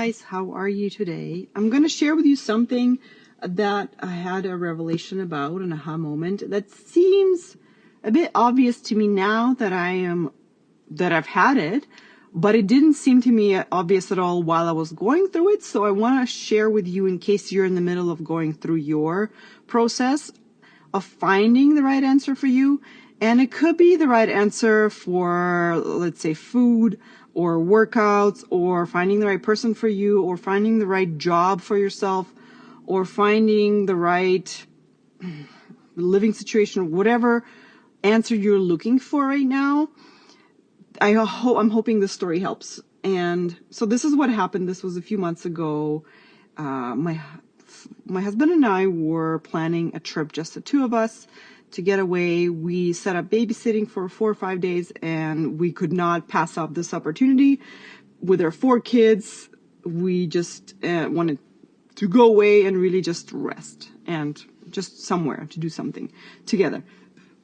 guys, how are you today? I'm going to share with you something that I had a revelation about, an aha moment that seems a bit obvious to me now that I've had it, but it didn't seem to me obvious at all while I was going through it. So I want to share with you in case you're in the middle of going through your process of finding the right answer for you. And it could be the right answer for, let's say, food or workouts, or finding the right person for you, or finding the right job for yourself, or finding the right living situation, whatever answer you're looking for right now. I'm hoping this story helps. And so this is what happened. This was a few months ago. My husband and I were planning a trip, just the two of us, to get away. We set up babysitting for 4 or 5 days, and we could not pass up this opportunity. With our 4 kids, we just wanted to go away and really just rest and just somewhere to do something together,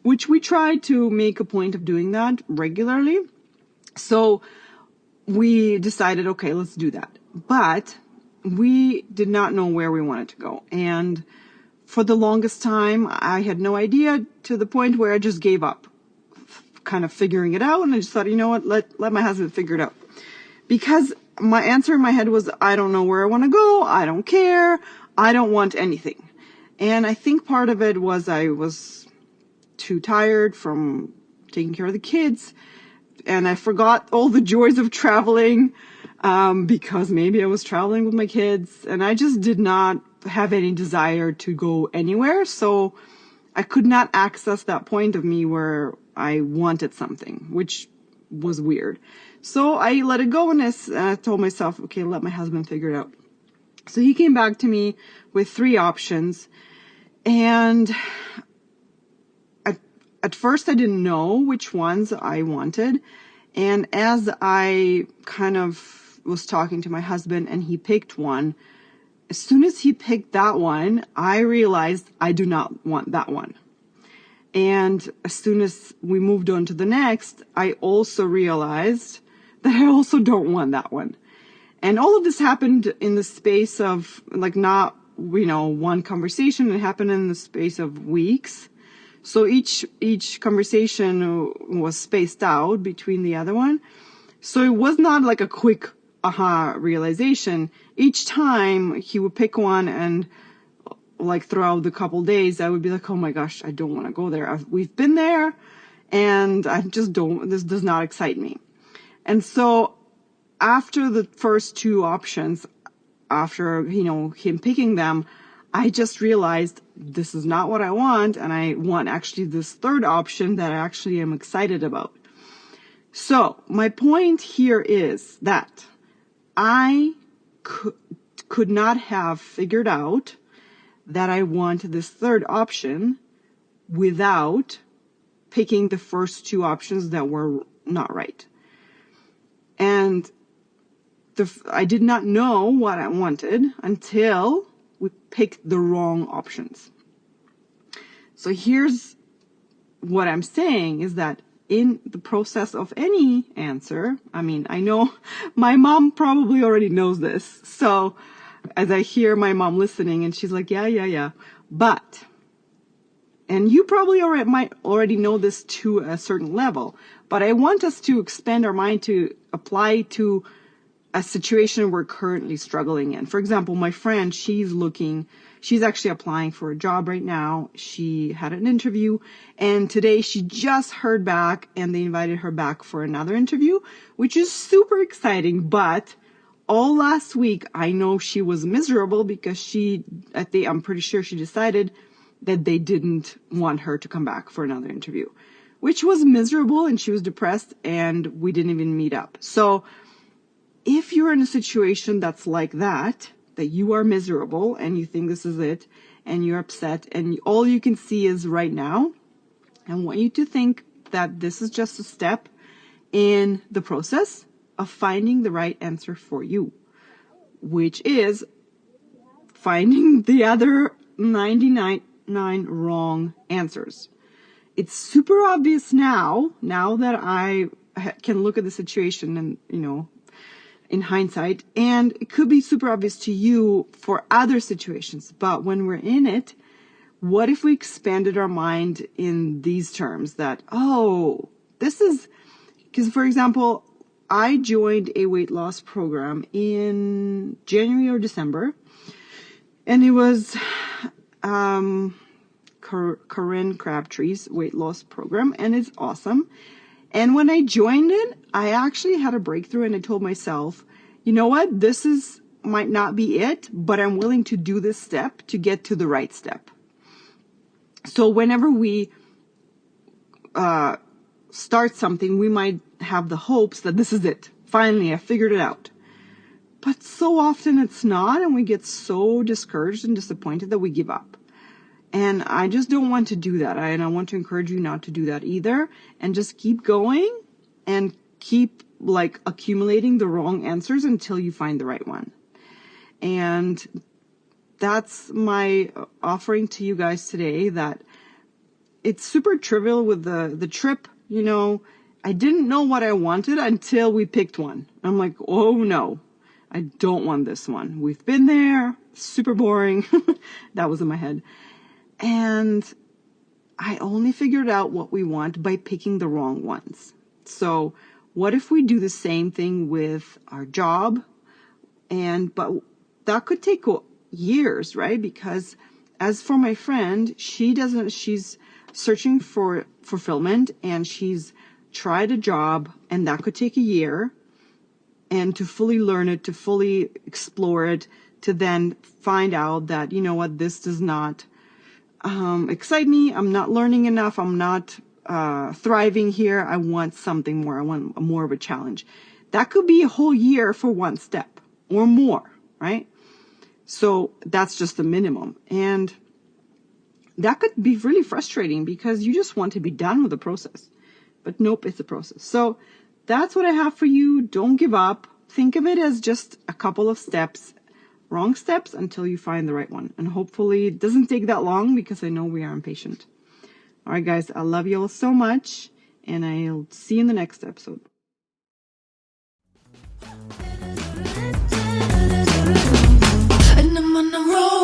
which we tried to make a point of doing that regularly. So we decided, okay, let's do that. But we did not know where we wanted to go. And for the longest time, I had no idea, to the point where I just gave up kind of figuring it out. And I just thought, you know what, let my husband figure it out. Because my answer in my head was, I don't know where I want to go. I don't care. I don't want anything. And I think part of it was I was too tired from taking care of the kids. And I forgot all the joys of traveling, because maybe I was traveling with my kids, and I just did not have any desire to go anywhere. So I could not access that point of me where I wanted something, which was weird. So I let it go, and I told myself, okay, let my husband figure it out. So he came back to me with 3 options, and at first I didn't know which ones I wanted. And as I kind of was talking to my husband and he picked one, as soon as he picked that one, I realized I do not want that one. And as soon as we moved on to the next, I also realized that I also don't want that one. And all of this happened in the space of, like, not, one conversation. It happened in the space of weeks. So each conversation was spaced out between the other one. So it was not like a quick aha realization. Each time he would pick one, and like throughout the couple days, I would be like, oh my gosh, I don't want to go there. We've been there, and I just don't, this does not excite me. And so after the first 2 options, after, him picking them, I just realized this is not what I want, and I want actually this 3rd option that I actually am excited about. So my point here is that I could not have figured out that I want this 3rd option without picking the first 2 options that were not right. And I did not know what I wanted until we picked the wrong options. So here's what I'm saying, is that in the process of any answer, I know my mom probably already knows this. So as I hear my mom listening, and she's like, yeah. But, and you probably might already know this to a certain level, but I want us to expand our mind to apply to a situation we're currently struggling in. For example, my friend, she's actually applying for a job right now. She had an interview, and today she just heard back, and they invited her back for another interview, which is super exciting. But all last week, I know she was miserable because I'm pretty sure she decided that they didn't want her to come back for another interview, which was miserable, and she was depressed, and we didn't even meet up. So if you're in a situation that's like that you are miserable and you think this is it, and you're upset, and all you can see is right now, I want you to think that this is just a step in the process of finding the right answer for you, which is finding the other 99 wrong answers. It's super obvious now that I can look at the situation and, in hindsight, and it could be super obvious to you for other situations. But when we're in it, what if we expanded our mind in these terms that, oh, this is, because for example, I joined a weight loss program in January or December, and it was Corinne Crabtree's weight loss program, and it's awesome. And when I joined it, I actually had a breakthrough, and I told myself, you know what, might not be it, but I'm willing to do this step to get to the right step. So whenever we start something, we might have the hopes that this is it. Finally, I figured it out. But so often it's not, and we get so discouraged and disappointed that we give up. And I just don't want to do that. And I want to encourage you not to do that either. And just keep going and keep accumulating the wrong answers until you find the right one. And that's my offering to you guys today, that it's super trivial with the trip. You know, I didn't know what I wanted until we picked one. I'm like, oh no, I don't want this one. We've been there, super boring. That was in my head. And I only figured out what we want by picking the wrong ones. So what if we do the same thing with our job? But that could take years, right? Because as for my friend, she's searching for fulfillment, and she's tried a job, and that could take a year, and to fully learn it, to fully explore it, to then find out that, you know what, this does not excite me. I'm not learning enough. I'm not thriving here. I want something more. I want more of a challenge. That could be a whole year for one step or more, right? So that's just the minimum. And that could be really frustrating because you just want to be done with the process. But nope, it's a process. So that's what I have for you. Don't give up. Think of it as just a couple of steps, wrong steps, until you find the right one. And hopefully it doesn't take that long, because I know we are impatient. All right, guys, I love you all so much, and I'll see you in the next episode. And I'm on the road.